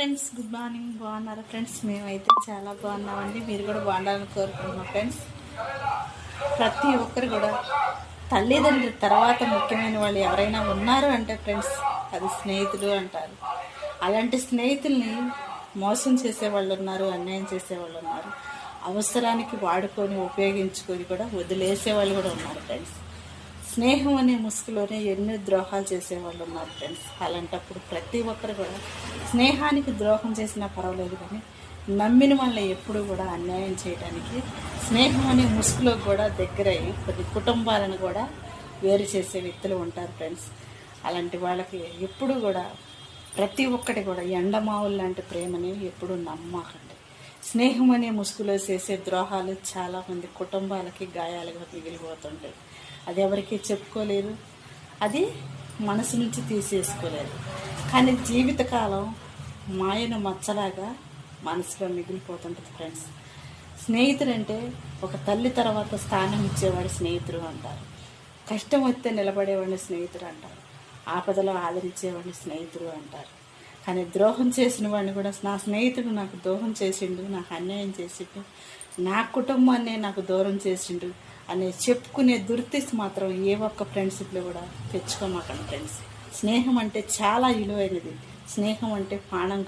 Friends, good morning. బాగున్నారా friends? మేమైతే చాలా బాగున్నామండి. మీరు కూడా బాగుండాలని కోరుకుంటున్నాం ఫ్రెండ్స్. ప్రతి ఒక్కరు కూడా తల్లిదండ్రుల తర్వాత ముఖ్యమైన వాళ్ళు ఎవరైనా ఉన్నారు అంటే ఫ్రెండ్స్, అది స్నేహితులు అంటారు. అలాంటి స్నేహితుల్ని మోసం చేసేవాళ్ళు ఉన్నారు, అన్యాయం చేసేవాళ్ళు ఉన్నారు, అవసరానికి వాడుకొని ఉపయోగించుకొని కూడా వదిలేసే వాళ్ళు కూడా ఉన్నారు ఫ్రెండ్స్. స్నేహం అనే ముసుగులోనే ఎన్నో ద్రోహాలు చేసేవాళ్ళు ఉన్నారు ఫ్రెండ్స్. అలాంటప్పుడు ప్రతి ఒక్కరు కూడా స్నేహానికి ద్రోహం చేసినా పర్వాలేదు, కానీ నమ్మిన వాళ్ళని ఎప్పుడు కూడా అన్యాయం చేయడానికి స్నేహం అనే ముసుగులో కూడా దగ్గరయ్యి కొన్ని కుటుంబాలను కూడా వేరు చేసే వ్యక్తులు ఉంటారు ఫ్రెండ్స్. అలాంటి వాళ్ళకి ఎప్పుడు కూడా ప్రతి ఒక్కటి కూడా ఎండమావులు లాంటి ప్రేమని ఎప్పుడు నమ్మకండి. స్నేహం అనే ముసుగులో చేసే ద్రోహాలు చాలామంది కుటుంబాలకి గాయాలుగా మిగిలిపోతుంటాయి. అది ఎవరికి చెప్పుకోలేరు, అది మనసు నుంచి తీసేసుకోలేరు. కానీ జీవితకాలం మాయను మచ్చలాగా మనసులో మిగిలిపోతుంటుంది ఫ్రెండ్స్. స్నేహితుడంటే ఒక తల్లి తర్వాత స్థానం ఇచ్చేవాడు స్నేహితుడు అంటారు. కష్టం వస్తే నిలబడేవాడిని స్నేహితుడు అంటారు. ఆపదలో ఆదరించేవాడిని స్నేహితుడు అంటారు. కానీ ద్రోహం చేసిన వాడిని కూడా నా స్నేహితుడు నాకు ద్రోహం చేసిండు, నాకు అన్యాయం చేసిండు, నా కుటుంబాన్నే నాకు దూరం చేసిండు అనే చెప్పుకునే దుర్తిస్ మాత్రం ఏ ఒక్క ఫ్రెండ్షిప్లో కూడా తెచ్చుకోమాకండి ఫ్రెండ్స్. స్నేహం అంటే చాలా విలువైనది. స్నేహం అంటే ప్రాణం.